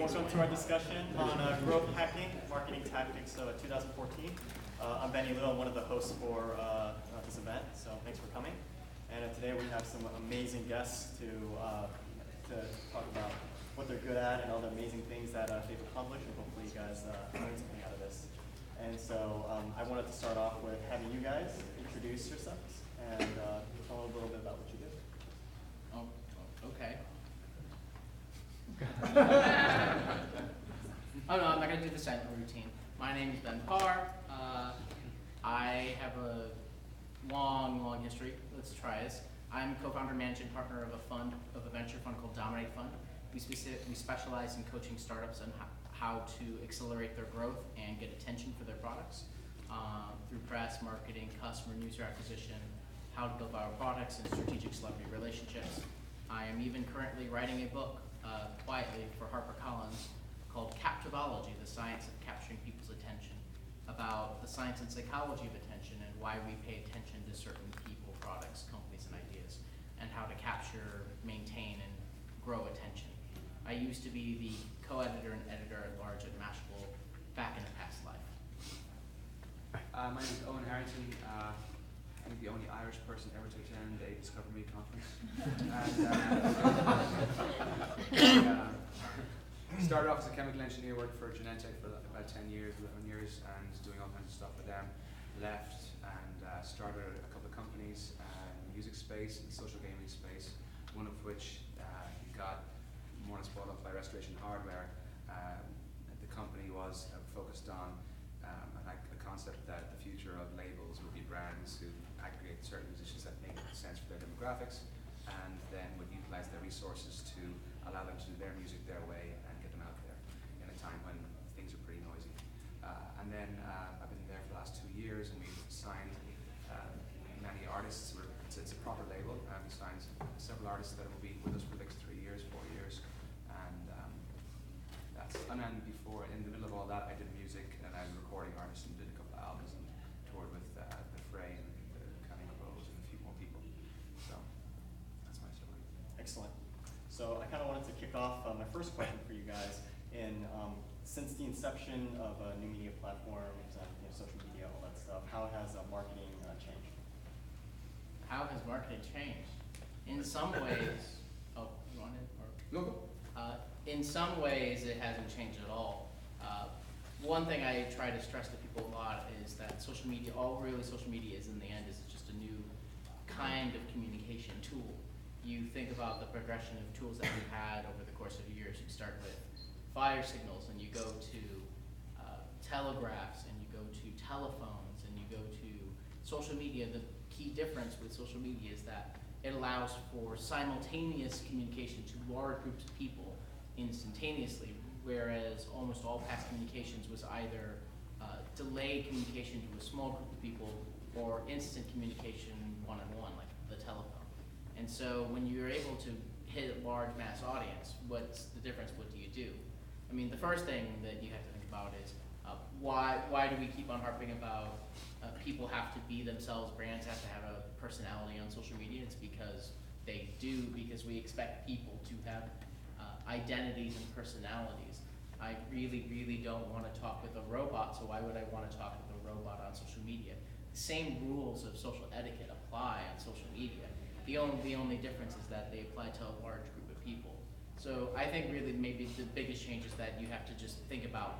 Welcome to our discussion on growth hacking, marketing tactics, 2014. I'm Benny Liu, I'm one of the hosts for this event, so thanks for coming. And today we have some amazing guests to talk about what they're good at and all the amazing things that they've accomplished, and hopefully you guys learn something out of this. And so I wanted to start off with having you guys introduce yourselves and tell a little bit about what you do. Oh, okay. Oh no, I'm not going to do the silent routine. My name is Parr. I have a long history. Let's try this. I'm co-founder, managing partner of a venture fund called Dominate Fund. We specialize in coaching startups on how to accelerate their growth and get attention for their products through press, marketing, customer and user acquisition, how to build viral products, and strategic celebrity relationships. I am even currently writing a book quietly for HarperCollins called Captivology, the science of capturing people's attention, about the science and psychology of attention and why we pay attention to certain people, products, companies, and ideas, and how to capture, maintain, and grow attention. I used to be the co-editor and editor-at-large at Mashable back in a past life. My name is Eoin Harrington. I'm the only Irish person ever to attend a DiscoverMe conference. And started off as a chemical engineer, worked for Genentech for about 10 years, 11 years, and doing all kinds of stuff with them. Left and started a couple of companies in the music space and social gaming space, one of which got more or less bought up by Restoration Hardware. The company was focused on a concept that the future of labels would be brands who aggregate certain musicians that make sense for their demographics, and then would utilize their resources to allow them to do their music their way and get them out there in a time when things are pretty noisy. And then I've been there for the last 2 years, and we've signed many artists. It's a proper label. We signed several artists that will be with us for the next 3 years, 4 years, and then before, in the middle of all that, I did music, and I was a recording artist and did a couple of albums and toured with The Fray and the Counting Crows and a few more people. So that's my story. Excellent. So I kind of wanted to kick off my first question for you guys. Since the inception of new media platforms and social media, all that stuff, how has marketing changed? How has marketing changed? In some ways, you want it? No. In some ways, it hasn't changed at all. One thing I try to stress to people a lot is that social media, all really social media is in the end is just a new kind of communication tool. You think about the progression of tools that we've had over the course of years. You start with fire signals, and you go to telegraphs, and you go to telephones, and you go to social media. The key difference with social media is that it allows for simultaneous communication to large groups of people instantaneously, whereas almost all past communications was either delayed communication to a small group of people or instant communication one-on-one, like the telephone. And so when you're able to hit a large mass audience, what's the difference? What do you do? I mean, the first thing that you have to think about is why do we keep on harping about people have to be themselves, brands have to have a personality on social media? It's because they do, because we expect people to have identities and personalities. I really don't want to talk with a robot, so why would I want to talk with a robot on social media? The same rules of social etiquette apply on social media. The only difference is that they apply to a large group of people. So I think really maybe the biggest change is that you have to just think about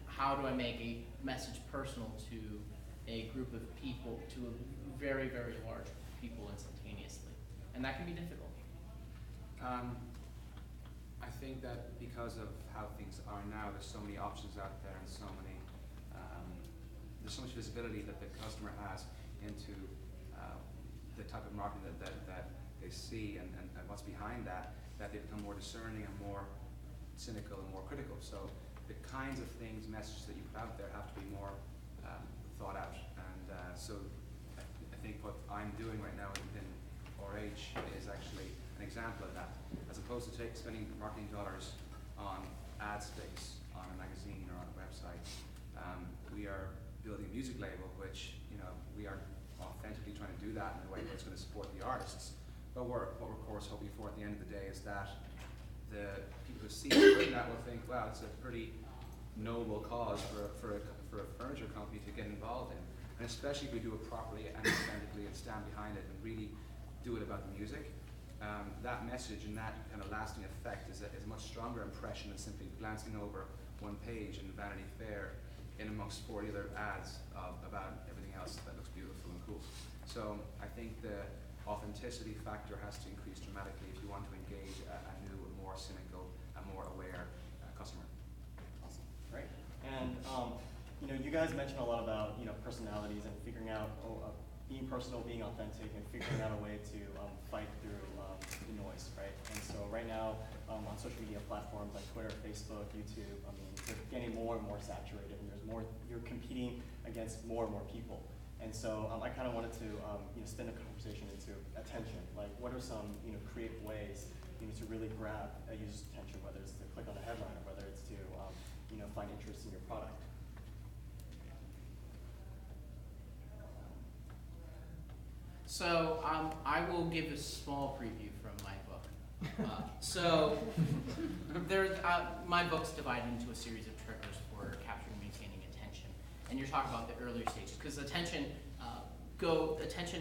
how do I make a message personal to a group of people, to a very large group of people instantaneously. And that can be difficult. I think that because of how things are now, there's so many options out there, and so many there's so much visibility that the customer has into the type of marketing that they see and what's behind that they become more discerning and more cynical and more critical. So the kinds of things, messages that you put out there have to be more thought out. And so I think what I'm doing right now within RH is actually an example of that. As opposed to spending marketing dollars on ad space on a magazine or on a website, we are building a music label, which we are authentically trying to do that in a way that's going to support the artists. But what we're of course hoping for at the end of the day is that the people who see us doing that will think, wow, it's a pretty noble cause for a furniture company to get involved in. And especially if we do it properly and authentically and stand behind it and really do it about the music. That message and that kind of lasting effect is a much stronger impression than simply glancing over one page in Vanity Fair in amongst 40 other ads about everything else that looks beautiful and cool. So I think the authenticity factor has to increase dramatically if you want to engage a new, more cynical, and more aware customer. Awesome, great. And you guys mentioned a lot about personalities and figuring out being personal, being authentic, and figuring out a way to fight through the noise, right? And so right now on social media platforms like Twitter, Facebook, YouTube, they're getting more and more saturated, and you're competing against more and more people. And so I kind of wanted to spin the conversation into attention. Like, what are some creative ways to really grab a user's attention, whether it's to click on a headline or whether it's to find interest in your product. So I will give a small preview from my book. My book's divided into a series of triggers for capturing and maintaining attention. And you're talking about the earlier stages, because attention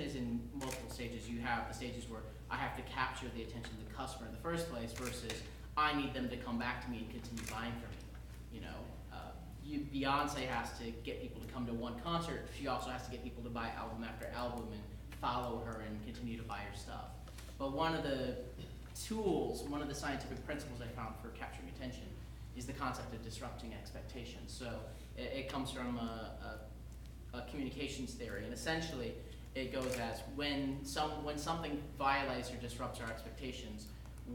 is in multiple stages. You have the stages where I have to capture the attention of the customer in the first place versus I need them to come back to me and continue buying from me. Beyonce has to get people to come to one concert. She also has to get people to buy album after album and follow her and continue to buy her stuff. But one of the scientific principles I found for capturing attention is the concept of disrupting expectations. So it comes from a communications theory, and essentially it goes as when something violates or disrupts our expectations,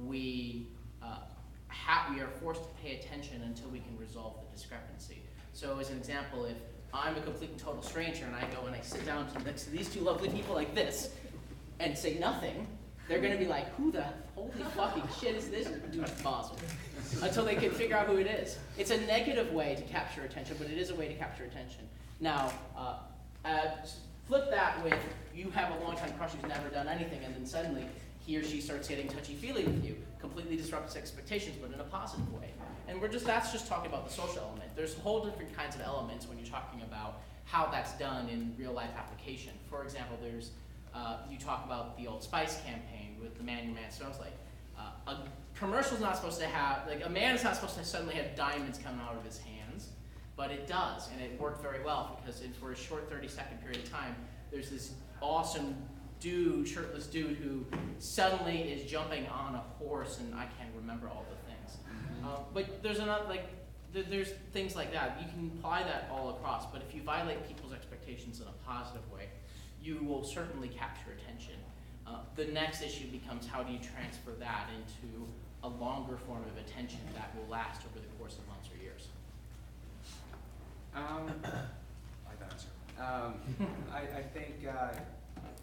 we are forced to pay attention until we can resolve the discrepancy. So as an example, if I'm a complete and total stranger and I go and I sit down next to these two lovely people like this and say nothing, they're going to be like, who the holy fucking shit is this dude Basel? Until they can figure out who it is. It's a negative way to capture attention, but it is a way to capture attention. Now, flip that with you have a long-time crush who's never done anything, and then suddenly he or she starts getting touchy-feely with you. Completely disrupts expectations, but in a positive way. And that's just talking about the social element. There's whole different kinds of elements when you're talking about how that's done in real-life application. For example, there's you talk about the Old Spice campaign with the man your man smells like. A commercial's not supposed to have, a man is not supposed to suddenly have diamonds coming out of his hands, but it does, and it worked very well because for a short 30-second period of time, there's this awesome shirtless dude who suddenly is jumping on a horse, and I can't remember all the things. But there's things like that. You can apply that all across, but if you violate people's expectations in a positive way, you will certainly capture attention. The next issue becomes how do you transfer that into a longer form of attention that will last over the course of months or years? I like that answer. I think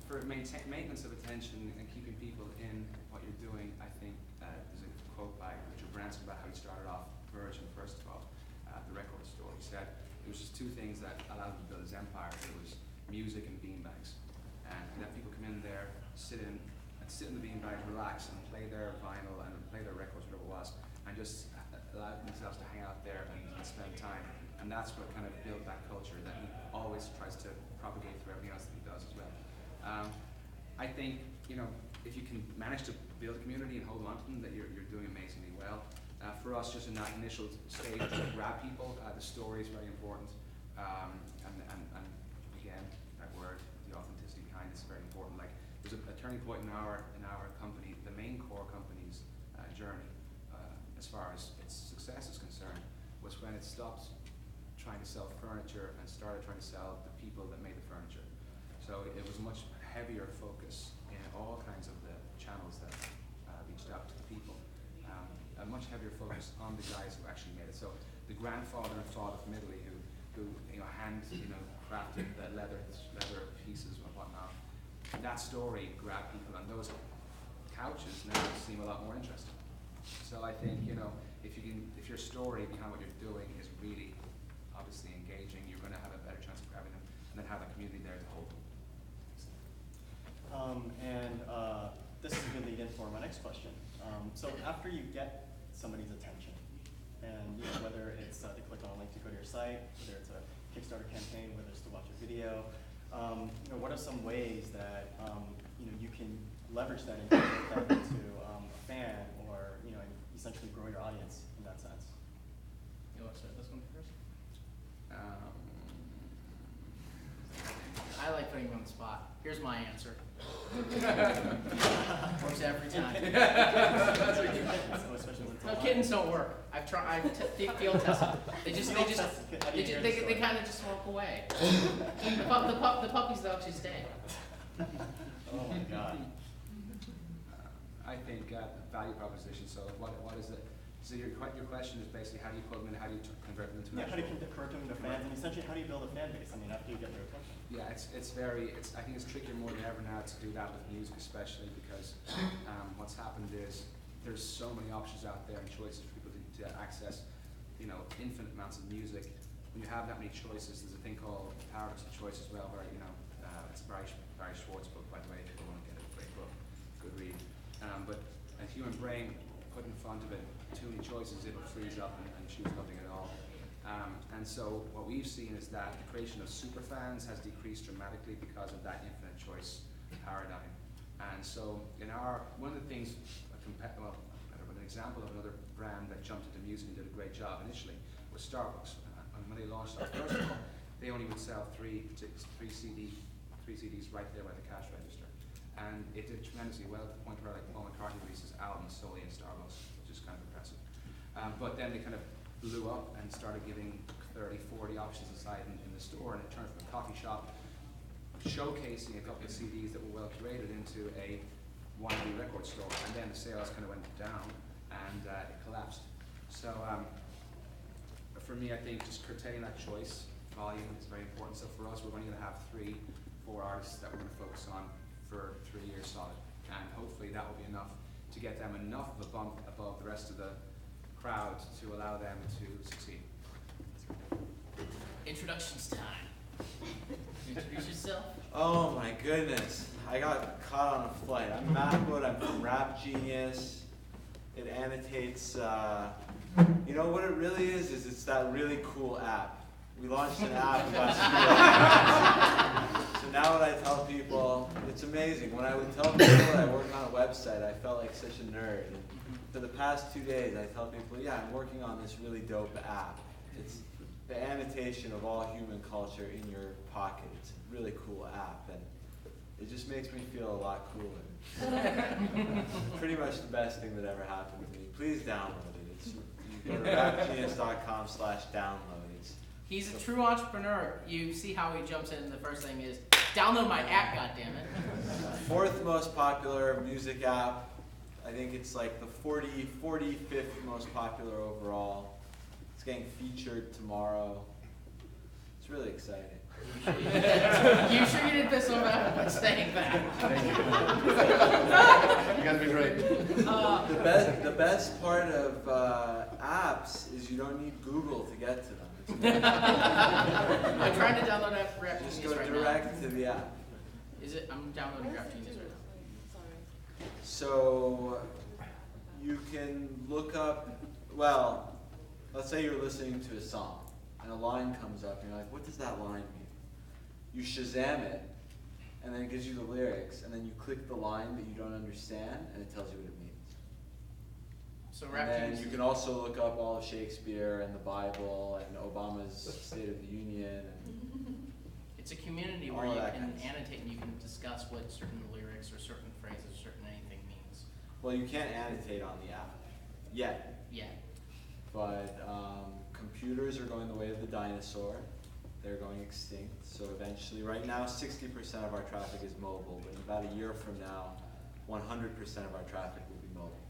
for maintenance of attention and keeping people in what you're doing, I think there's a quote by Richard Branson about how he started off Virgin, first of all, the record store. He said it was just two things that allowed him to build his empire. It was music and beanbags. And he let people come in there, sit in the beanbags, relax, and play their vinyl and play their records, whatever it was, and just allow themselves to hang out there and spend time. And that's what kind of built that culture that he always tries to propagate through everything else that he does as well. I think, if you can manage to build a community and hold on to them, that you're doing amazingly well. For us, just in that initial stage to grab people, the story is very important. And again, that word, the authenticity behind it is very important. Like, there's a turning point in our company, the main core company's journey, as far as its success is concerned, was when it stopped trying to sell furniture and started trying to sell the people that made the furniture. So it was a much heavier focus in all kinds of the channels that reached out to the people. A much heavier focus on the guys who actually made it. So the grandfather and father from Italy who crafted the leather pieces and whatnot. That story grabbed people, and those couches now seem a lot more interesting. So I think if your story behind what you're doing is really obviously engaging, you're going to have a better chance of grabbing them, and then have a community there to hold them. This is a good lead in for my next question. So after you get somebody's attention. And you know, whether it's to click on a link to go to your site, whether it's a Kickstarter campaign, whether it's to watch a video, you know, what are some ways that you know, you can leverage that and convert that into a fan, or you know, and essentially grow your audience in that sense? You want to start this one first? I like putting you on the spot. Here's my answer. Works every time. No, kittens don't work. I've tried. I've field tested. They kind of just walk away. The puppies though actually stay. Oh my God. I think value proposition. So what is it? So your question is basically how do you put them in? How do you convert them into? Yeah, how do you convert them into fans, and essentially how do you build a fan base? I mean, after you get their attention. Yeah, I think it's trickier more than ever now to do that with music, especially because what's happened is there's so many options out there and choices for people to access, you know, infinite amounts of music. When you have that many choices, there's a thing called paradox of choice as well, where you know it's a Barry Schwartz book, by the way. If you want to get it, great book, good read. But a human brain put in front of it too many choices, it'll freeze up and choose nothing at all. And so what we've seen is that the creation of superfans has decreased dramatically because of that infinite choice paradigm. And so one of the things, an example of another brand that jumped into music and did a great job initially was Starbucks. And when they launched that, first of all, they only would sell three CDs right there by the cash register. And it did tremendously well to the point where like Paul McCartney releases albums solely in Starbucks, which is kind of impressive. But then they kind of blew up and started giving 30, 40 options aside in the store, and it turned from a coffee shop showcasing a couple of CDs that were well curated into a wannabe record store, and then the sales kind of went down and it collapsed. So for me, I think just curtailing that choice volume is very important. So for us, we're only going to have 3-4 artists that we're going to focus on for 3 years solid, and hopefully that will be enough to get them enough of a bump above the rest of the crowd to allow them to succeed. Introductions time. Introduce yourself. Oh my goodness, I got caught on a flight. I'm Mahbod, I'm from Rap Genius. It annotates, you know what it really is it's that really cool app. We launched an app last year. So now when I tell people, it's amazing. When I would tell people that I work on a website, I felt like such a nerd. And for the past 2 days, I tell people, yeah, I'm working on this really dope app. It's the annotation of all human culture in your pocket. It's a really cool app, and it just makes me feel a lot cooler. Pretty much the best thing that ever happened to me. Please download it. You go to rapgenius.com/download. He's a true entrepreneur. You see how he jumps in, and the first thing is, download my app, goddammit. Fourth most popular music app. I think it's like the 45th most popular overall. It's getting featured tomorrow. It's really exciting. You sure you didn't piss him off by saying that? Thank you. You guys have been great. The best part of apps is you don't need Google to get to them. I'm trying to download Rap Genius Just go right direct to the app. Is it? I'm downloading Rap Genius right now. So you can look up, well, let's say you're listening to a song and a line comes up and you're like, what does that line mean? You Shazam it, and then it gives you the lyrics, and then you click the line that you don't understand, and it tells you what it means. So And Rap then Genius. you can also look up all of Shakespeare and the Bible and Obama's State of the Union. And It's a community all where you that can kind of stuff. annotate and you can discuss what certain lyrics or certain phrases or certain anything means. Well, you can't annotate on the app yet, Yeah. but computers are going the way of the dinosaur. They're going extinct. So eventually, right now, 60% of our traffic is mobile, but in about a year from now, 100% of our traffic will be mobile.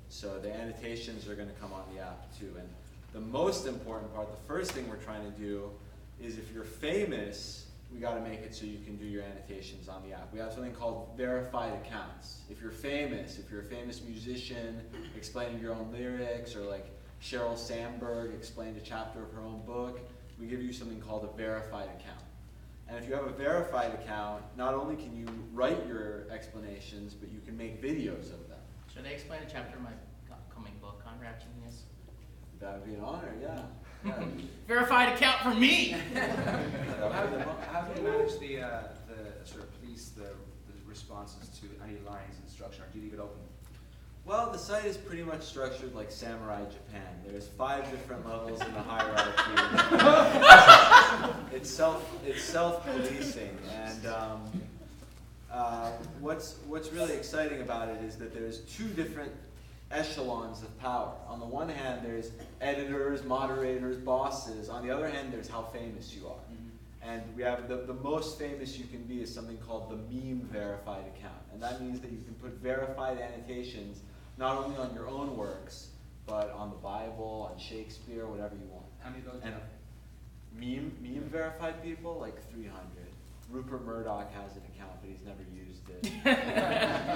So the annotations are going to come on the app too. And the most important part, the first thing we're trying to do is if you're famous, we got to make it so you can do your annotations on the app. We have something called verified accounts. If you're famous, if you're a famous musician explaining your own lyrics, or like Sheryl Sandberg explained a chapter of her own book, we give you something called a verified account. And if you have a verified account, not only can you write your explanations, but you can make videos of them. Should I explain a chapter of my upcoming book on Rap Genius? That would be an honor, yeah. Yeah. Verified account for me! How do you manage the sort of police the responses to any lines in instruction, or do you leave it open? Well, the site is pretty much structured like Samurai Japan. There's 5 different levels in the hierarchy. It's self-policing, and what's really exciting about it is that there's 2 different echelons of power. On the one hand, there's editors, moderators, bosses. On the other hand, there's how famous you are. And we have the most famous you can be is something called the meme verified account. And that means that you can put verified annotations not only on your own works, but on the Bible, on Shakespeare, whatever you want. How many of those? And meme verified people, like 300. Rupert Murdoch has an account, but he's never used it.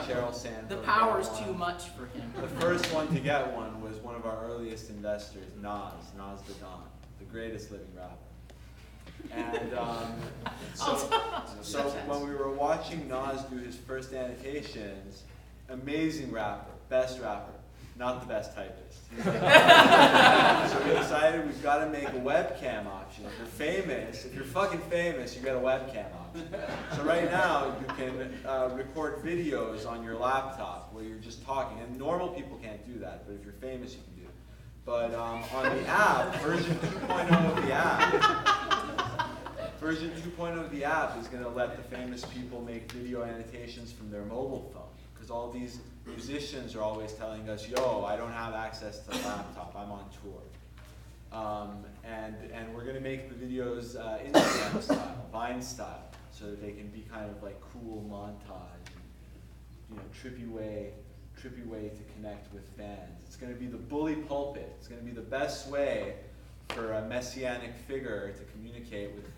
Sheryl Sandberg. The power's too much for him. The first one to get one was one of our earliest investors, Nas the Don, the greatest living rapper. And so when we were watching Nas do his first annotations, amazing rapper, best rapper, not the best typist. So we decided we've got to make a webcam option. If you're famous, if you're fucking famous, you get a webcam option. So right now you can record videos on your laptop where you're just talking, and normal people can't do that, but if you're famous, you can do it. But on the app, version 2.0 of the app, version 2.0 of the app is going to let the famous people make video annotations from their mobile phone. Because all these musicians are always telling us, yo, I don't have access to a laptop, I'm on tour. And we're going to make the videos Instagram style, Vine style, so that they can be kind of like cool montage, trippy way to connect with fans. It's going to be the bully pulpit. It's going to be the best way for a messianic figure to communicate with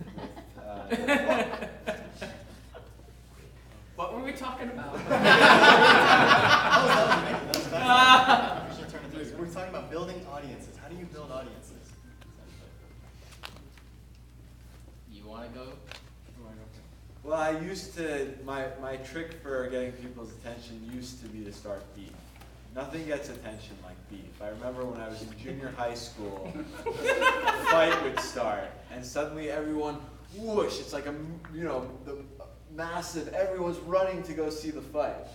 What were we talking about? We're talking about building audiences. How do you build audiences? You want to go? Well, I used to, my trick for getting people's attention used to be to start beef. Nothing gets attention like beef. I remember when I was in junior high school, a fight would start, and suddenly everyone, whoosh, it's like the massive, everyone's running to go see the fight.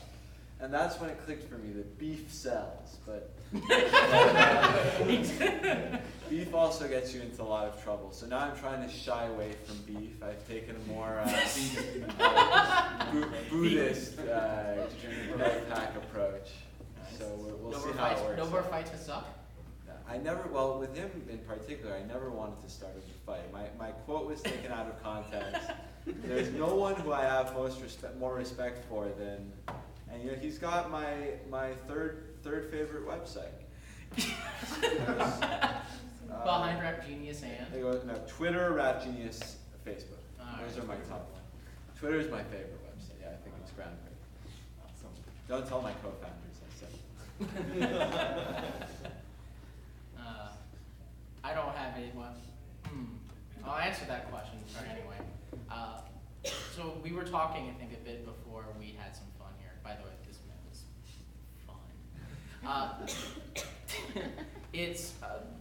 And that's when it clicked for me that beef sells, but beef also gets you into a lot of trouble. So now I'm trying to shy away from beef. I've taken a more Buddhist pack approach. So we'll see how it works. No more fights with Zuck? Well, with him in particular, I never wanted to start a fight. My quote was taken out of context. There's no one who I have more respect for than, and he's got my third favorite website. Behind Rap Genius and? Twitter, Rap Genius, Facebook. Those are my top ones. Twitter is my favorite website. Yeah, I think it's groundbreaking. Awesome. Don't tell my co-founders I said. I don't have anyone. I'll answer that question anyway. So we were talking, I think, a bit before we had some fun here. By the way, this man was fun.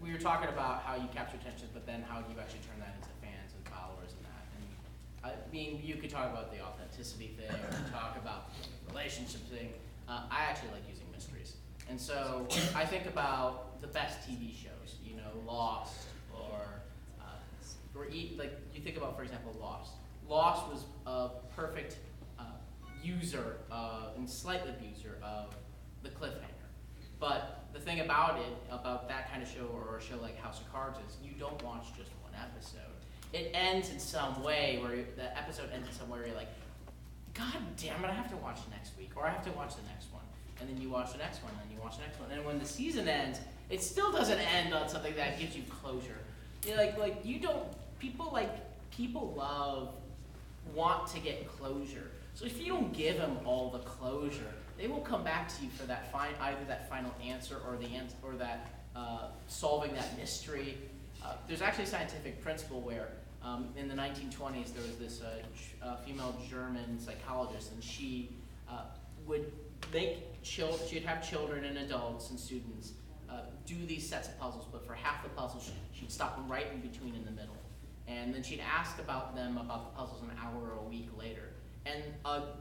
We were talking about how you capture attention, but then how you actually turn that into fans and followers and that. And you could talk about the authenticity thing, or talk about the relationship thing. I actually like using mysteries. And so I think about the best TV shows, Lost, or you think about, for example, Lost. Lost was a perfect user and slight abuser of the cliffhanger. But the thing about that kind of show, or a show like House of Cards, is you don't watch just one episode. It ends in some way where the episode ends in some way where you're like, God damn it, I have to watch next week, or I have to watch the next one. And then you watch the next one, and then you watch the next one. And when the season ends, it still doesn't end on something that gives you closure. People want to get closure. So if you don't give them all the closure, they will come back to you for that either that final answer or that solving that mystery. There's actually a scientific principle where in the 1920s there was this female German psychologist, and she she'd have children and adults and students do these sets of puzzles, but for half the puzzles, she'd stop them right in between in the middle. And then she'd ask about the puzzles an hour or a week later. And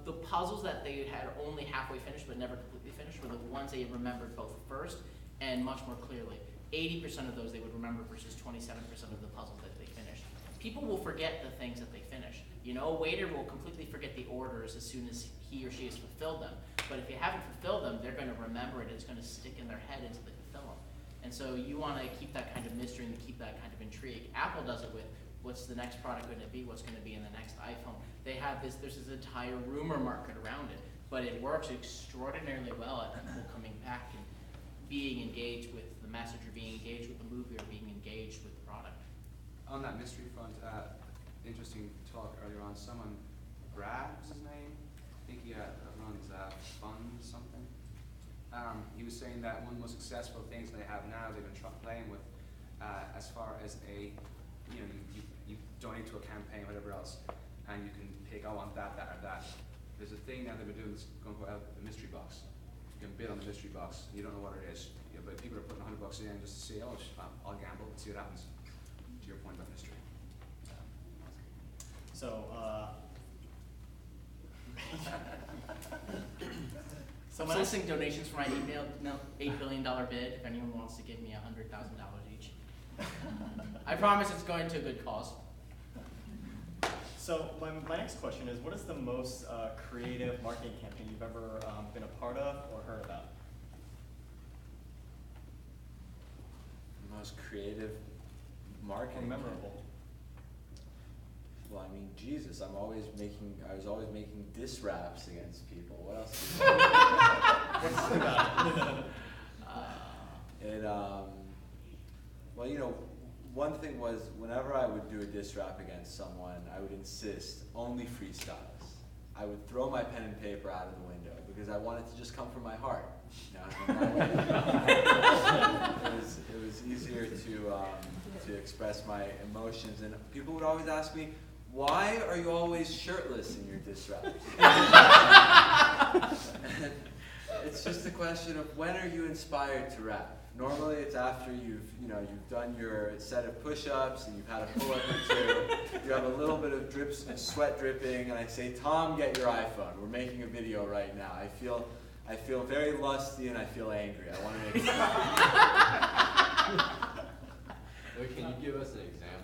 the puzzles that they had only halfway finished but never completely finished were the ones they remembered both first and much more clearly. 80% of those they would remember versus 27% of the puzzles that they finished. People will forget the things that they finish. You know, a waiter will completely forget the orders as soon as he or she has fulfilled them. But if you haven't fulfilled them, they're going to remember it. It's going to stick in their head until they fulfill them. And so you want to keep that kind of mystery and keep that kind of intrigue. Apple does it with what's the next product going to be, what's going to be in the next iPhone. They have this, there's this entire rumor market around it, but it works extraordinarily well at people coming back and being engaged with the message or being engaged with the movie or being engaged with the product. On that mystery front, interesting talk earlier on. Someone, Brad was his name? I think he runs Fund something. He was saying that one of the most successful things they have now, they've been playing with as far as you donate to a campaign or whatever else, and you can pick, I want that, or that. There's a thing now they've been doing that's going to go out, the mystery box. You can bid on the mystery box, you don't know what it is, but people are putting $100 in just to see, oh, I'll gamble and see what happens. To your point about mystery. So, Soliciting donations for my $8 billion bid, if anyone wants to give me $100,000 each. I promise it's going to a good cause. so my next question is, what is the most creative marketing campaign you've ever been a part of or heard about? Most creative marketing. Or memorable? Well, I mean, Jesus, I was always making diss raps against people. What else? Well, one thing was, whenever I would do a diss rap against someone, I would insist only freestyles. I would throw my pen and paper out of the window because I wanted to just come from my heart. It was easier to express my emotions, and people would always ask me, why are you always shirtless in your diss raps? It's just a question of, when are you inspired to rap? Normally it's after you've done your set of push-ups and you've had a pull-up or two. You have a little bit of sweat dripping, and I say, Tom, get your iPhone. We're making a video right now. I feel very lusty and I feel angry. I want to make Wait, can you give us an example?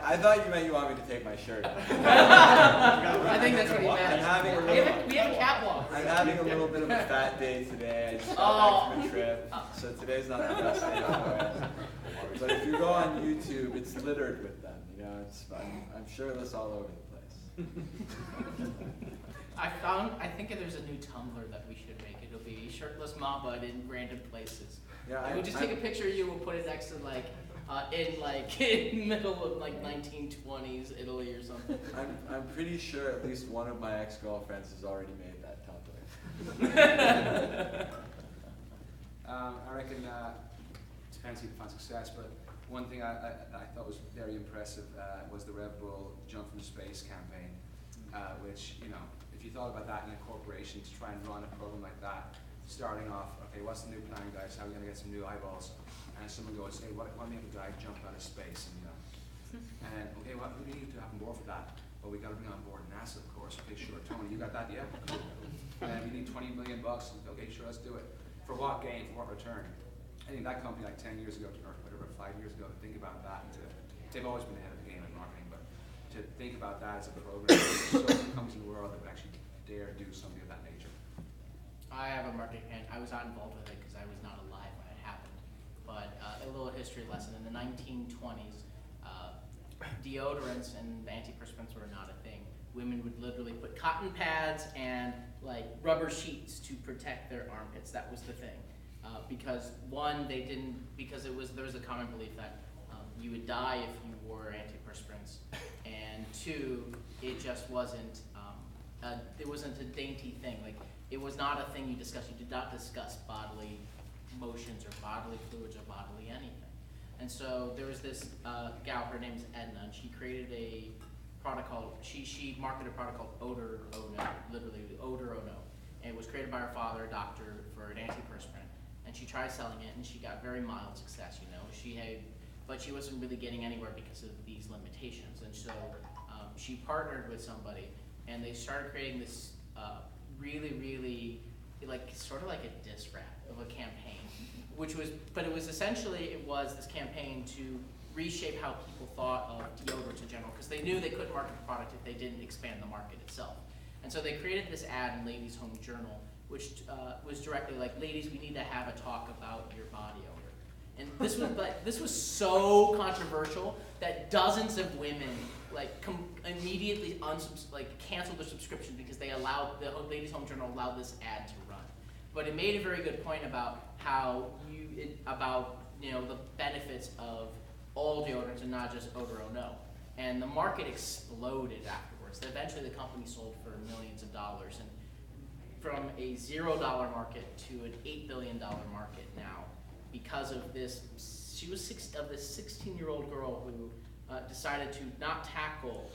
I thought you meant you want me to take my shirt off. I think that's what he meant. We have a catwalk. I'm having a little bit of a fat day today. I just got back from a trip, so today's not the best day for it. But if you go on YouTube, it's littered with them. I'm shirtless all over the place. I think there's a new Tumblr that we should make. It'll be shirtless Mahbod in random places. Yeah, We'll just take a picture of you. We'll put it next to in the middle of 1920s Italy or something. I'm pretty sure at least one of my ex-girlfriends has already made that Tumblr. I reckon depends who defines success, but one thing I thought was very impressive was the Red Bull Jump from Space campaign, which, if you thought about that in a corporation to try and run a program like that, starting off, okay, what's the new plan, guys? How are we going to get some new eyeballs? And someone goes, hey, why don't we have a guy jump out of space? And okay, who do you need to have on board for that? Well, we got to bring on board NASA, of course. Okay, sure. Tony, you got that? Yeah. Cool. And we need $20 million. Okay, sure, let's do it. For what gain? For what return? I think that company 10 years ago, or whatever, 5 years ago, to think about that, and they've always been ahead of the game in marketing, but to think about that as a program, so many companies in the world that would actually dare do something of that nature. I have a marketing plan. I was not involved with it because I was not alive when it happened. But a little history lesson. In the 1920s, deodorants and antiperspirants were not a thing. Women would literally put cotton pads and rubber sheets to protect their armpits. That was the thing. Because one, there was a common belief that you would die if you wore antiperspirants, and two, it just wasn't a dainty thing. It was not a thing you discussed. You did not discuss bodily motions or bodily fluids or bodily anything. And so there was this gal, her name's Edna, and she created product called, she marketed a product called Odor Ono, literally Odor Ono. And it was created by her father, a doctor, for an antiperspirant. And she tried selling it, and she got very mild success, you know. But she wasn't really getting anywhere because of these limitations. And so she partnered with somebody, and they started creating this really, like, sort of like a diss rap of a campaign, but it was essentially, this campaign to reshape how people thought of deodorants in general, because they knew they couldn't market the product if they didn't expand the market itself. And so they created this ad in Ladies' Home Journal, which was directly like, ladies, we need to have a talk about your body odor. And this was so controversial that dozens of women immediately canceled their subscription because the Ladies' Home Journal allowed this ad to run. But it made a very good point about how the benefits of all deodorants and not just Odor No. And the market exploded afterwards. Eventually the company sold for millions of dollars, and from a $0 market to an $8 billion market now because of this. She was this 16-year-old girl who decided to not tackle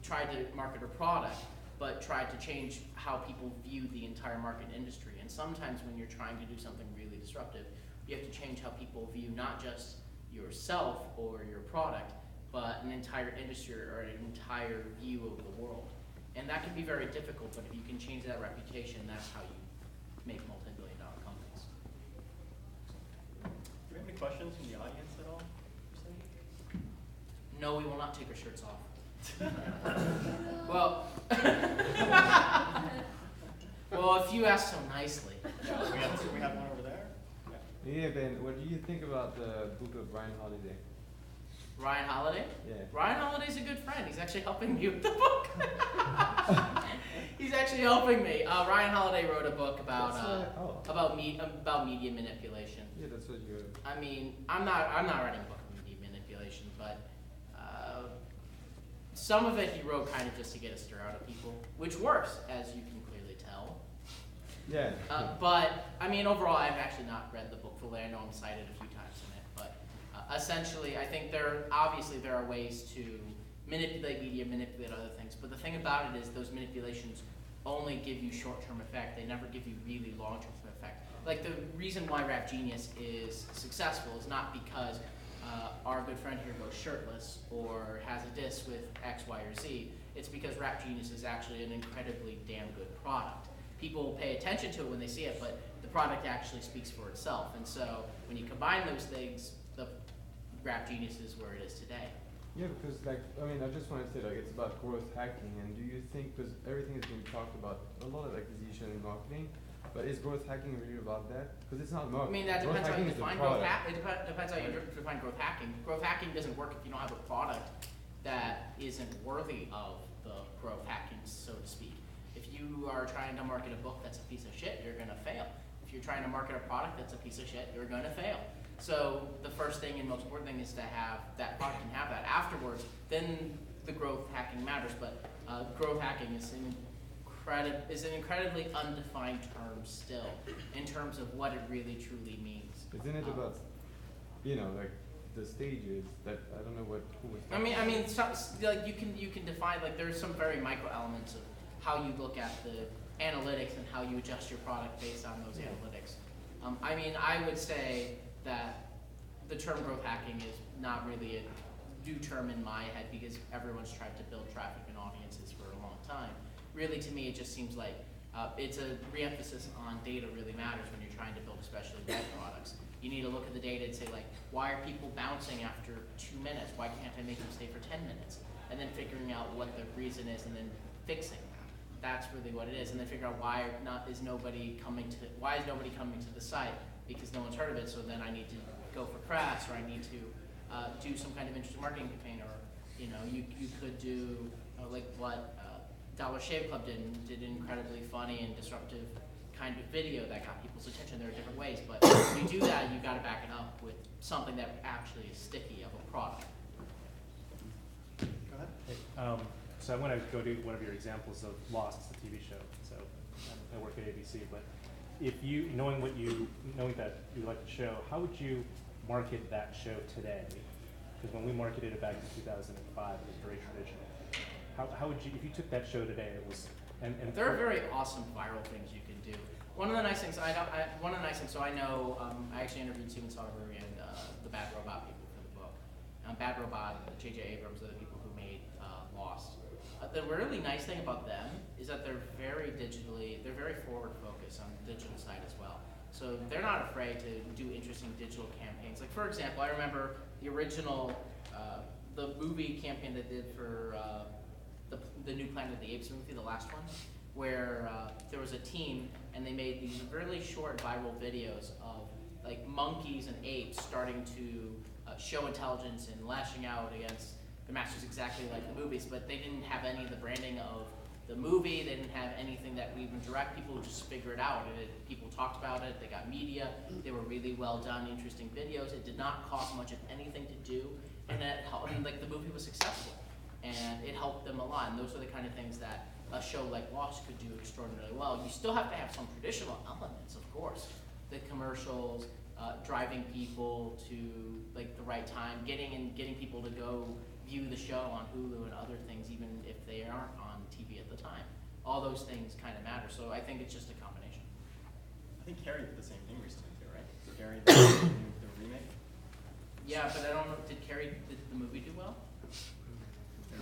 tried to market her product, but tried to change how people viewed the entire market industry. And sometimes when you're trying to do something really disruptive, you have to change how people view not just yourself or your product, but an entire industry or an entire view of the world. And that can be very difficult, but if you can change that reputation, that's how you make multi-billion-dollar companies. Do we have any questions from the audience at all? No, we will not take our shirts off. Well, if you ask so nicely. Yeah, we have one over there. Yeah, Ben, what do you think about the book of Ryan Holiday? Ryan Holiday? Yeah. Ryan Holiday's a good friend. He's actually helping me with the book. He's actually helping me. Ryan Holiday wrote a book about media manipulation. Yeah, that's what you. I mean, I'm not writing a book on media manipulation, but some of it he wrote kind of just to get a stir out of people, which works, as you can clearly tell. Yeah. But I mean, overall, I've actually not read the book fully. I know I'm cited a few times in it, but essentially, I think there are ways to manipulate media, manipulate other things. But the thing about it is those manipulations only give you short-term effect. They never give you really long-term effect. Like the reason why Rap Genius is successful is not because our good friend here goes shirtless or has a diss with X, Y, or Z. It's because Rap Genius is actually an incredibly damn good product. People pay attention to it when they see it, but the product actually speaks for itself. And so when you combine those things, the Rap Genius is where it is today. Yeah, because I just want to say it's about growth hacking, and do you think, because everything is being talked about, a lot of acquisition in marketing, but is growth hacking really about that? Because it's not marketing. I mean, that depends how you define growth hacking. It depends how you define growth hacking. Growth hacking doesn't work if you don't have a product that isn't worthy of the growth hacking, so to speak. If you are trying to market a book that's a piece of shit, you're going to fail. If you're trying to market a product that's a piece of shit, you're going to fail. So the first thing and most important thing is to have that product and have that. Afterwards, then the growth hacking matters. But growth hacking is an incredibly undefined term still in terms of what it really truly means. Isn't it about, the stages that I don't know who was. You can define there's some very micro elements of how you look at the analytics and how you adjust your product based on those analytics. I would say that the term growth hacking is not really a new term in my head because everyone's tried to build traffic and audiences for a long time. Really, to me, it just seems like it's a re-emphasis on data really matters when you're trying to build especially web products. You need to look at the data and say, why are people bouncing after 2 minutes? Why can't I make them stay for 10 minutes? And then figuring out what the reason is and then fixing that. That's really what it is. And then figure out why is nobody coming to the site? Because no one's heard of it, so then I need to go for press, or I need to do some kind of interesting marketing campaign, or you could do what Dollar Shave Club did an incredibly funny and disruptive kind of video that got people's attention. There are different ways, but when you do that, you got to back it up with something that actually is sticky of a product. Go ahead. Hey, so I'm going to go to one of your examples of Lost, the TV show. So I work at ABC, but if you knowing that you like the show, how would you market that show today Because when we marketed it back in 2005, it was very traditional. How would you, if you took that show today, it was, and there are very awesome viral things you can do. One of the nice things I know, I actually interviewed Steven Soderbergh and the Bad Robot people for the book. Bad Robot, J.J. Abrams are the people who made Lost. The really nice thing about them is that they're very forward focused on the digital side as well. So they're not afraid to do interesting digital campaigns. Like for example, I remember the original, the movie campaign they did for the new Planet of the Apes movie, the last one, where there was a team and they made these really short viral videos of like monkeys and apes starting to show intelligence and lashing out against the masters exactly like the movies, but they didn't have any of the branding of the movie. They didn't have anything that would even direct people to just figure it out. People talked about it, they got media, they were really well done, interesting videos. It did not cost much of anything to do, and like the movie was successful. And it helped them a lot, and those are the kind of things that a show like Lost could do extraordinarily well. You still have to have some traditional elements, of course. The commercials, driving people to like the right time, getting people to go view the show on Hulu and other things, even if they aren't on TV at the time. All those things kind of matter, so I think it's just a combination. I think Carrie did the same thing recently too, right? Carrie did the remake. Yeah, but I don't know, did the movie do well?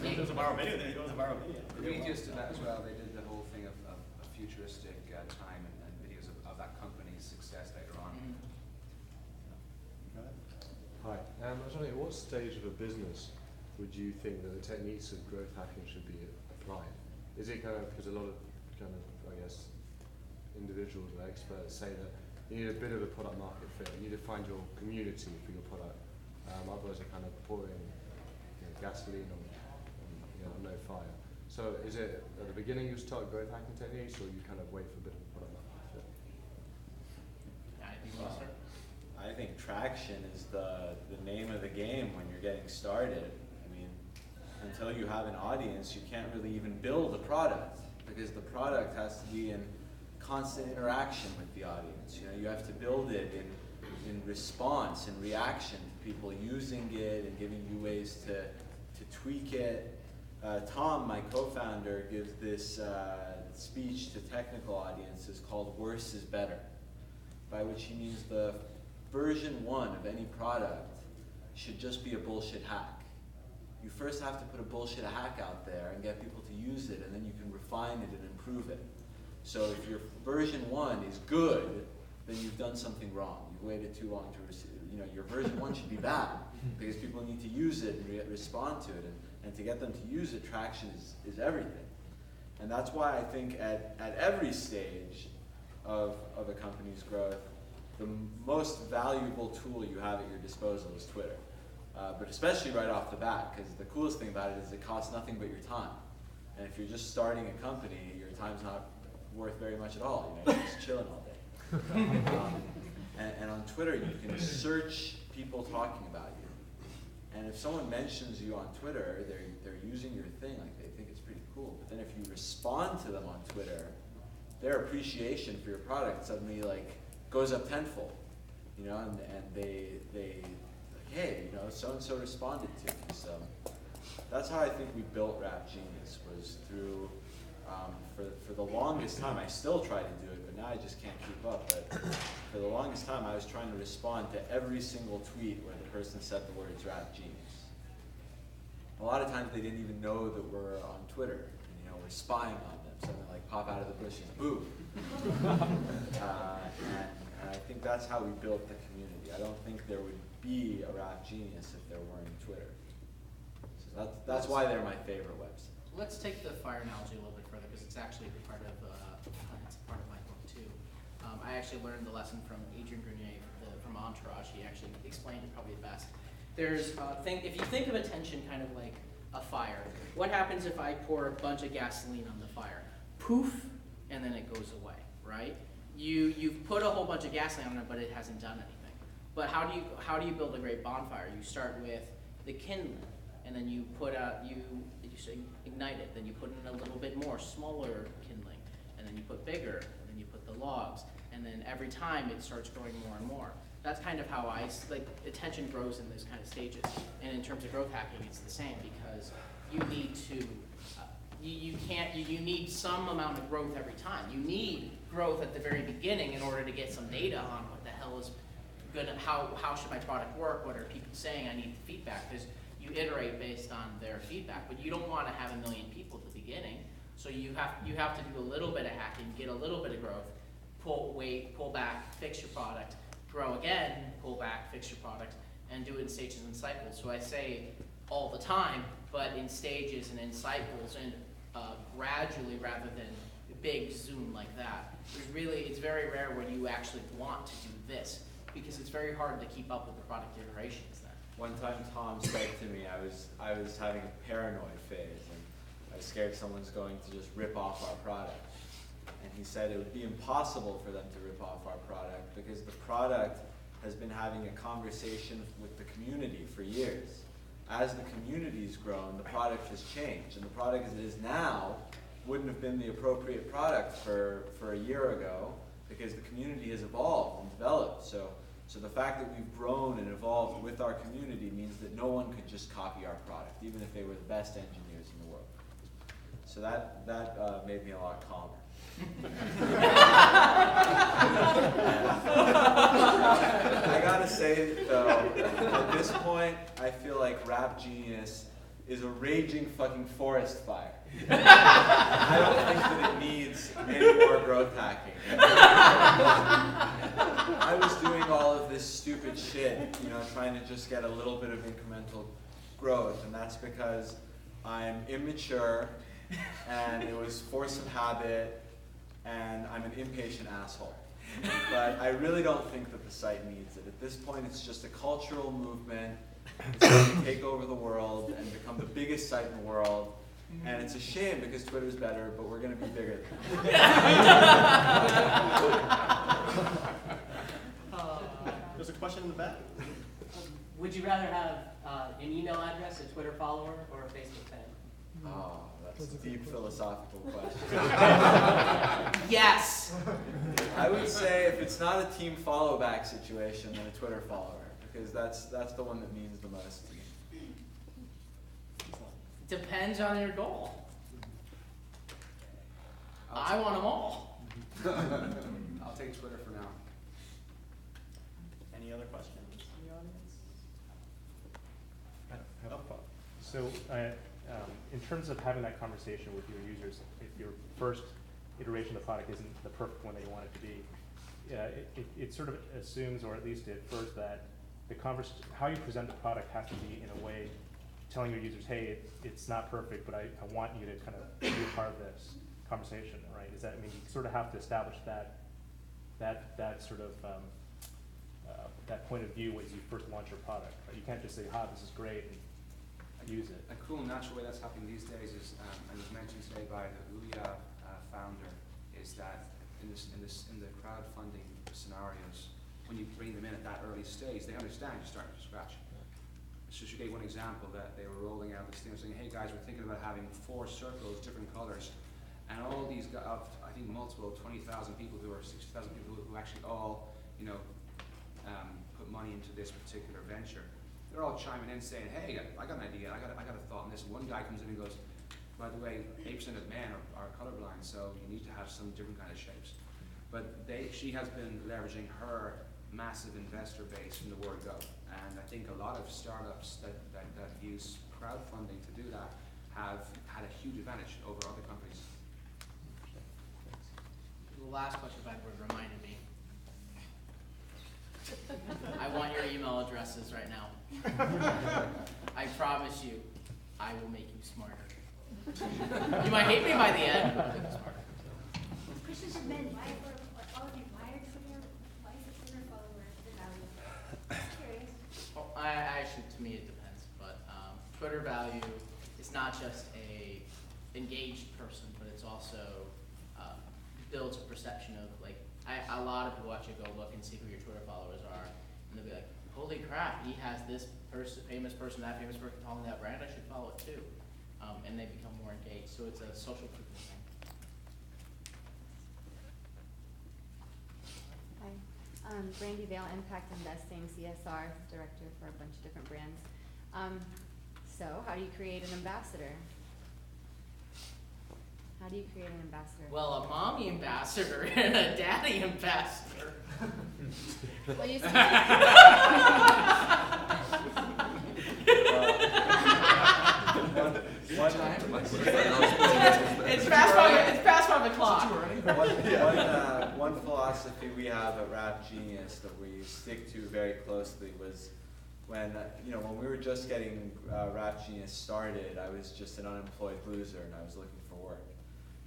It was a viral video. It was a viral video. We just did that as well. They did the whole thing of a futuristic time and videos of that company's success later on. Hi. I was wondering, at what stage of a business would you think that the techniques of growth hacking should be applied? Is it kind of, because a lot of I guess, individuals or experts say that you need a bit of a product market fit. You need to find your community for your product. Others are kind of pouring gasoline on no fire. So is it at the beginning you start growth hacking techniques, or you kind of wait for a bit of a product market fit? I think traction is the name of the game when you're getting started. I mean, until you have an audience, you can't really even build a product, because the product has to be in constant interaction with the audience. You have to build it in response and reaction to people using it and giving you ways to tweak it. Tom, my co-founder, gives this speech to technical audiences called "Worse is Better," by which he means the version 1 of any product should just be a bullshit hack. You first have to put a bullshit hack out there and get people to use it, and then you can refine it and improve it. So if your version 1 is good, then you've done something wrong. You've waited too long to receive. Your version 1 should be bad, because people need to use it and respond to it. And to get them to use it, traction is everything. And that's why I think at every stage of a company's growth, the most valuable tool you have at your disposal is Twitter. But especially right off the bat, because the coolest thing about it is it costs nothing but your time. And if you're just starting a company, your time's not worth very much at all. You're just chilling all day. And on Twitter, you can search people talking about you. And if someone mentions you on Twitter, they're using your thing, like they think it's pretty cool. But then if you respond to them on Twitter, their appreciation for your product suddenly goes up tenfold. And they like, hey, so and so responded to me. So that's how I think we built Rap Genius, was through for the longest time. I still try to do it, but now I just can't keep up. But for the longest time, I was trying to respond to every single tweet where the person said the words Rap Genius. A lot of times they didn't even know that we're on Twitter. And, we're spying on them. Something like pop out of the bushes, boo. And I think that's how we built the community. I don't think there would be a Rap Genius if there weren't Twitter. So that's why they're my favorite website. Let's take the fire analogy a little bit further, because it's actually part of my book too. I actually learned the lesson from Adrian Grenier from Entourage. He actually explained it probably best. There's if you think of attention kind of like a fire, what happens if I pour a bunch of gasoline on the fire? Poof, and then it goes away, right? You've put a whole bunch of gasoline on it, but it hasn't done anything. But how do you build a great bonfire? You start with the kindling, and then you put out you ignite it. Then you put in a little bit more, smaller kindling, and then you put bigger, and then you put the logs, and then every time it starts growing more and more. That's kind of how like attention grows in those kind of stages. And in terms of growth hacking, it's the same because you need to, you need some amount of growth every time. You need growth at the very beginning in order to get some data on what the hell is good, how should my product work, what are people saying, I need feedback, because you iterate based on their feedback, but you don't want to have 1 million people at the beginning, so you have to do a little bit of hacking, get a little bit of growth, pull back, fix your product, grow again, pull back, fix your product, and do it in stages and cycles. So I say all the time, but in stages and in cycles, and gradually rather than a big zoom like that. It's very rare when you actually want to do this, because it's very hard to keep up with the product iterations then. One time Tom said to me, I was having a paranoid phase, and I was scared someone's going to just rip off our product. And he said it would be impossible for them to rip off our product because the product has been having a conversation with the community for years. As the community's grown, the product has changed, and the product as it is now wouldn't have been the appropriate product for a year ago because the community has evolved and developed. So the fact that we've grown and evolved with our community means that no one could just copy our product, even if they were the best engineers in the world. So that made me a lot calmer. I gotta say though, at this point, I feel like Rap Genius is a raging fucking forest fire. I don't think that it needs any more growth hacking. I was doing all of this stupid shit, trying to just get a little bit of incremental growth, and that's because I'm immature, and it was force of habit, and I'm an impatient asshole. But I really don't think that the site needs it. At this point, it's just a cultural movement. It's going to take over the world and become the biggest site in the world. And it's a shame because Twitter's better, but we're going to be bigger. There's a question in the back. Would you rather have an email address, a Twitter follower, or a Facebook fan? Oh, that's a deep philosophical question. Yes! I would say if it's not a team follow back situation, then a Twitter follower, because that's the one that means the most to me. Depends on your goal. I want them all. I'll take Twitter for now. Any other questions in the audience? I have a thought. So, in terms of having that conversation with your users, if your first iteration of the product isn't the perfect one that you want it to be, it sort of assumes, or at least at first, that how you present the product has to be in a way telling your users, hey, it's not perfect, but I want you to kind of be a part of this conversation, right? Does that mean you sort of have to establish that sort of that point of view as you first launch your product, right? You can't just say, this is great, and use it. A cool natural way that's happening these days is, and it was mentioned today by the Ouya founder, is that in the crowdfunding scenarios, when you bring them in at that early stage, they understand you're starting from scratch. So she gave one example that they were rolling out this thing saying, hey guys, we're thinking about having 4 circles, different colors, and all these, I think multiple 20,000 people or 60,000 people who actually all, put money into this particular venture. They're all chiming in saying, hey, I got an idea, I got a thought on this. One guy comes in and goes, by the way, 8% of men are colorblind, so you need to have some different kind of shapes. But she has been leveraging her massive investor base from the word go. And I think a lot of startups that use crowdfunding to do that have had a huge advantage over other companies. The last question Edward reminded me. I want your email addresses right now. I promise you, I will make you smarter. You might hate me by the end, but I'll make you smarter. Question for Ben. Why are all of you wired Twitter? Why is it Twitter follower the value? Just curious. Well, actually, to me, it depends. But Twitter value is not just a engaged person, but it's also builds a perception of a lot of people actually go look and see who your Twitter followers are, and they'll be like, holy crap, he has this famous person, that famous person following that brand, I should follow it too. And they become more engaged. So it's a social proof thing. Hi. Brandy Vale, Impact Investing, CSR, director for a bunch of different brands. So, how do you create an ambassador? How do you create an ambassador? Well, a mommy ambassador and a daddy ambassador. Well, you see, It's past 5 o'clock. One philosophy we have at Rap Genius that we stick to very closely was when we were just getting Rap Genius started, I was just an unemployed loser and I was looking for work.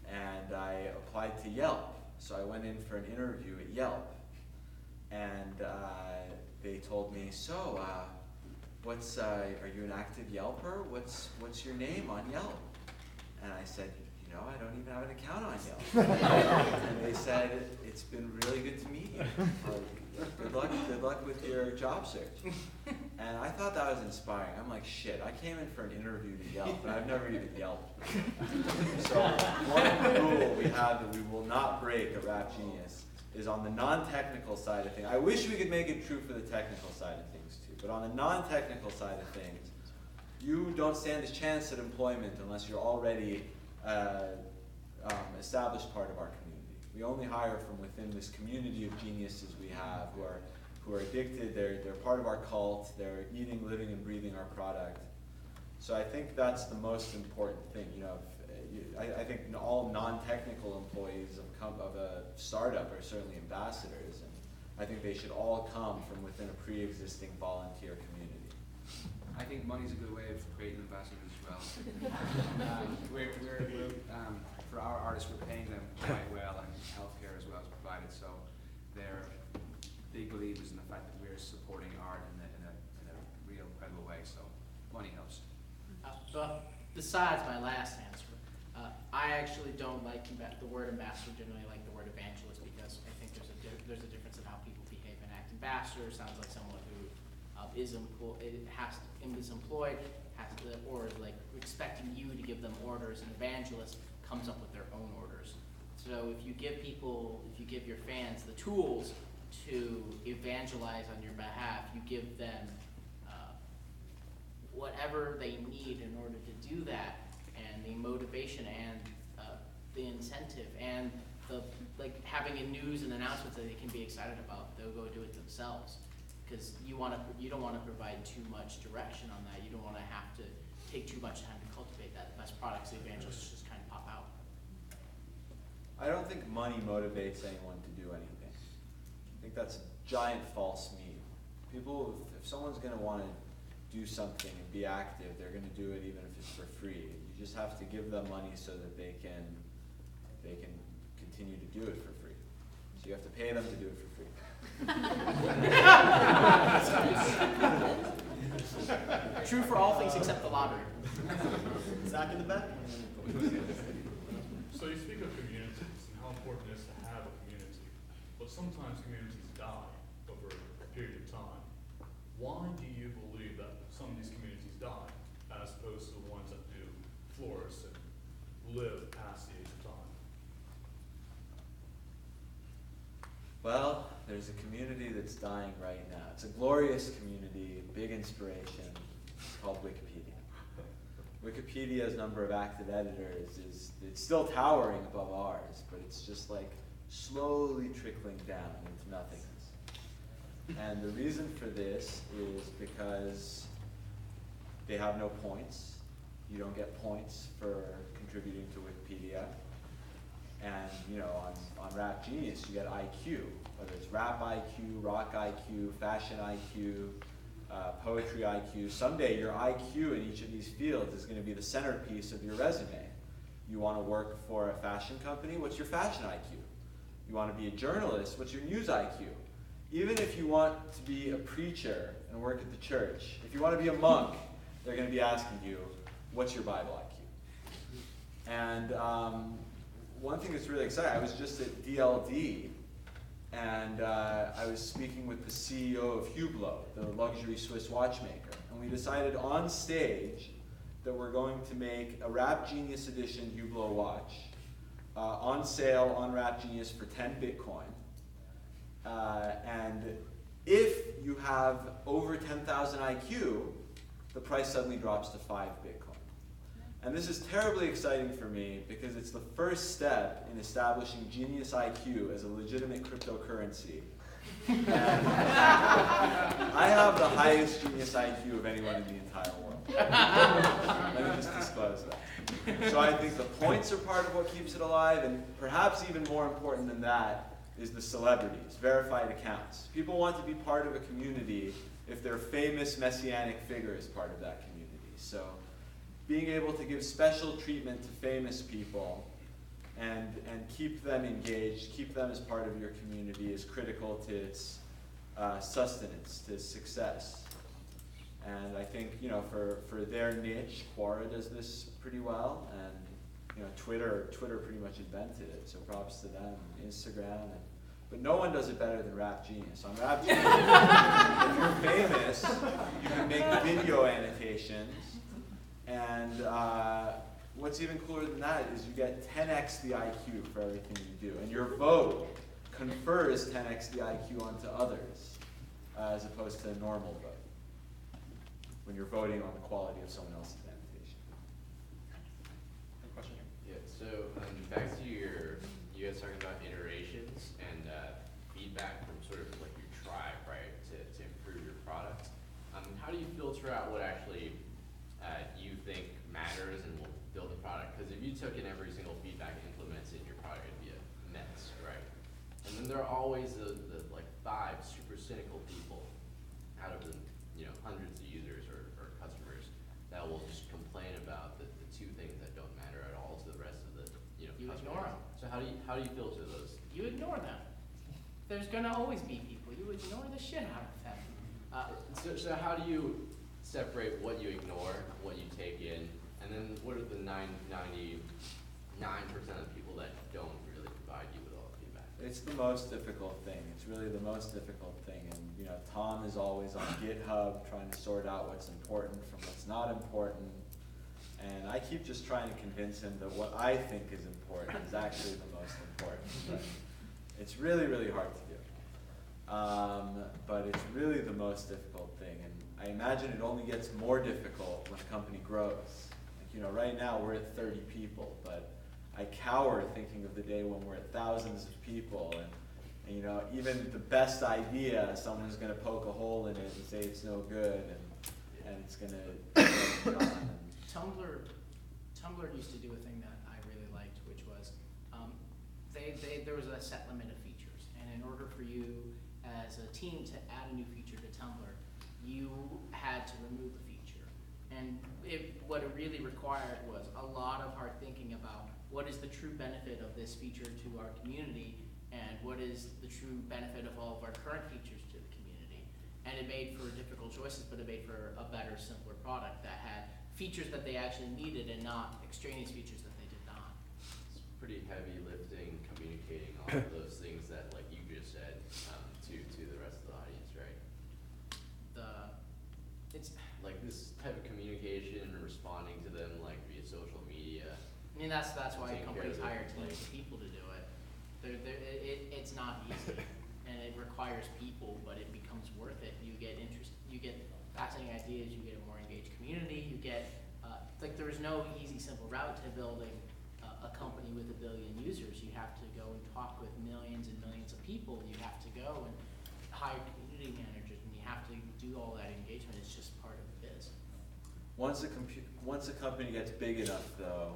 And I applied to Yelp. So I went in for an interview at Yelp. And they told me, so, are you an active Yelper? What's your name on Yelp? And I said, I don't even have an account on Yelp. And they said, it's been really good to meet you. Good luck with your job search. And I thought that was inspiring. I'm like, shit, I came in for an interview to Yelp, but I've never even Yelped. So one rule we have that we will not break at Rap Genius is on the non-technical side of things. I wish we could make it true for the technical side of things too, but on the non-technical side of things, you don't stand a chance at employment unless you're already established part of our community. We only hire from within this community of geniuses we have who are addicted, they're part of our cult, they're eating, living, and breathing our product. So I think that's the most important thing. I think all non-technical employees of a startup are certainly ambassadors, and I think they should all come from within a pre-existing volunteer community. I think money's a good way of creating ambassadors as well. For our artists, we're paying them quite well, and healthcare as well is provided. So they're big believers in the fact that we're supporting art in a real, credible way. So money helps. Besides my last answer, I actually don't like the word ambassador. Generally, I like the word evangelist because I think there's a difference in how people behave and act. Ambassador sounds like someone who is employed, or is like expecting you to give them orders. An evangelist comes up with their own orders. So if you give your fans the tools to evangelize on your behalf, you give them whatever they need in order to do that, and the motivation and the incentive and the having a news and announcements that they can be excited about. They'll go do it themselves because you don't want to provide too much direction on that. You don't want to have to take too much time to cultivate that. The best products, the evangelists just kind of pop out. I don't think money motivates anyone to do anything. I think that's a giant false meme. People, if someone's going to want to do something and be active, they're going to do it even if it's for free. You just have to give them money so that they can continue to do it for free. So you have to pay them to do it for free. True for all things except the lottery. Zach in the back. So you speak of communities and how important it is to have a community, but sometimes communities die over a period of time. Why do you believe that some of these communities die as opposed to the ones that do flourish and live past the age of time? Well, there's a community that's dying right now. It's a glorious community, big inspiration. It's called Wikipedia. Wikipedia's number of active editors it's still towering above ours, but it's just like slowly trickling down into nothingness. And the reason for this is because they have no points. You don't get points for contributing to Wikipedia. And on Rap Genius, you get IQ, whether it's rap IQ, rock IQ, fashion IQ, poetry IQ. Someday your IQ in each of these fields is going to be the centerpiece of your resume. You want to work for a fashion company? What's your fashion IQ? You want to be a journalist? What's your news IQ? Even if you want to be a preacher and work at the church, if you want to be a monk, they're going to be asking you, what's your Bible IQ? And one thing that's really exciting, I was just at DLD, and I was speaking with the CEO of Hublot, the luxury Swiss watchmaker, and we decided on stage that we're going to make a Rap Genius edition Hublot watch on sale on Rap Genius for 10 Bitcoin. And if you have over 10,000 IQ, the price suddenly drops to 5 Bitcoin. And this is terribly exciting for me because it's the first step in establishing Genius IQ as a legitimate cryptocurrency. And I have the highest Genius IQ of anyone in the entire world. Let me just disclose that. So I think the points are part of what keeps it alive, and perhaps even more important than that is the celebrities, verified accounts. People want to be part of a community if their famous messianic figure is part of that community. So being able to give special treatment to famous people and keep them engaged, keep them as part of your community is critical to its sustenance, to its success. And I think, you know, for their niche, Quora does this pretty well, and you know, Twitter pretty much invented it, so props to them. Instagram, but no one does it better than Rap Genius. On Rap Genius, if you're famous, you can make video annotations, and what's even cooler than that is you get 10x the IQ for everything you do, and your vote confers 10x the IQ onto others, as opposed to a normal vote, when you're voting on the quality of someone else's annotation. Any question here? Yeah, so back to you guys talking about iterations and feedback from sort of like your tribe, right, to improve your product. How do you filter out what actually you think matters and will build the product? Because if you took in every single feedback and implemented it, your product would be a mess, right? And then there are always the like 5 super cynical people out of the hundreds of users or customers that will just complain about the 2 things that don't matter at all to the rest of the You customers. ignore them. So how do you filter those? You ignore them. There's gonna always be people. You ignore the shit out of them. So how do you separate what you ignore, what you take in, and then what are the 99% of people that don't really provide you with all the feedback? It's the most difficult thing. It's really the most difficult thing. And you know, Tom is always on GitHub trying to sort out what's important from what's not important. And I keep just trying to convince him that what I think is important is actually the most important. But it's really, really hard to do. But it's really the most difficult thing. And I imagine it only gets more difficult when a company grows. Like, you know, right now we're at 30 people, but I cower thinking of the day when we're at thousands of people, and you know, even the best idea, someone's going to poke a hole in it and say it's no good, and it's going to Tumblr used to do a thing that I really liked, which was there was a set limit of features, and in order for you as a team to add a new feature to Tumblr, you had to remove the feature. And what it really required was a lot of hard thinking about what is the true benefit of this feature to our community, and what is the true benefit of all of our current features to the community. And it made for difficult choices, but it made for a better, simpler product that had features that they actually needed and not extraneous features that they did not. It's pretty heavy lifting, communicating all of those things that, like you just said, to the rest of the audience, right? It's like this type of communication and responding to them, like via social media. I mean, that's why Taking companies care of hire it, teams like- of people to do it. It's not easy, and it requires people, but it becomes worth it. You get fascinating ideas, you get a more engaged community, you get, like there's no easy, simple route to building a company with 1 billion users. You have to go and talk with millions and millions of people. You have to go and hire community managers, and you have to do all that engagement. It's just part of the biz. Once a company gets big enough, though,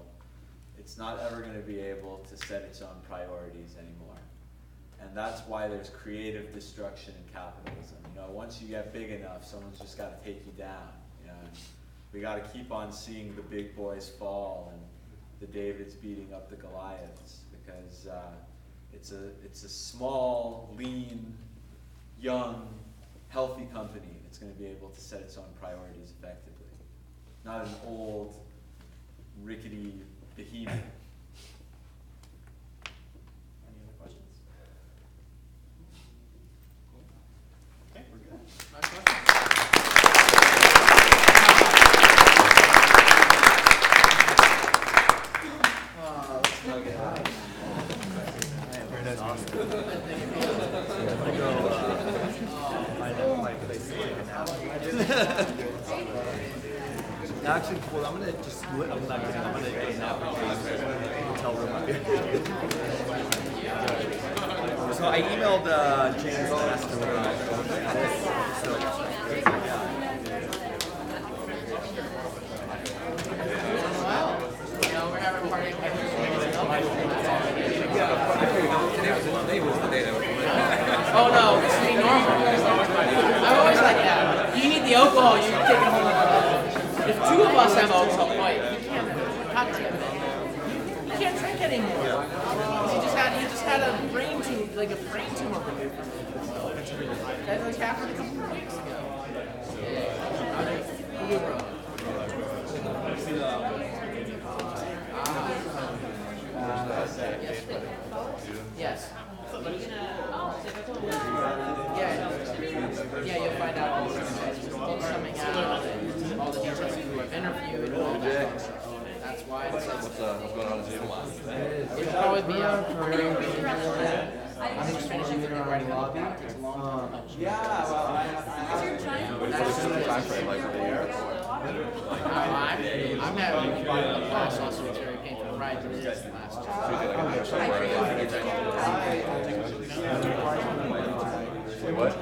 it's not ever going to be able to set its own priorities anymore. And that's why there's creative destruction in capitalism. You know, once you get big enough, someone's just got to take you down. You know, and we got to keep on seeing the big boys fall and the Davids beating up the Goliaths, because it's a small, lean, young, healthy company that's going to be able to set its own priorities effectively. Not an old, rickety behemoth. Any other questions? Cool. Okay, we're good. Nice question. Let's not get high. nice to meet you. I'll go find out my place to hang out. Actually, well, I'm gonna just, I'm not kidding, I'm gonna get a nap in the hotel room up here. So I emailed James and asked him about this. So, We're having a party. Oh no, this is normal. I'm always like that. You need the alcohol, you're taking a whole lot. If two of us have alcohol, wait, you can't cocktail. You can't drink anymore. He just had a brain tumor, like a brain tumor removed from him. That like happened a couple of weeks ago. Yes. Yeah, you'll find out all the books coming out, and all the details who I've interviewed, and all that stuff. That's why it's like, What's going on in Zoom? it'll probably be out. I'm just finishing the writing the book out. It's a long time. Yeah, well, That's just the Time frame, like, for the year? I'm having a class also, it's very painful. Right, it is last Wait, what?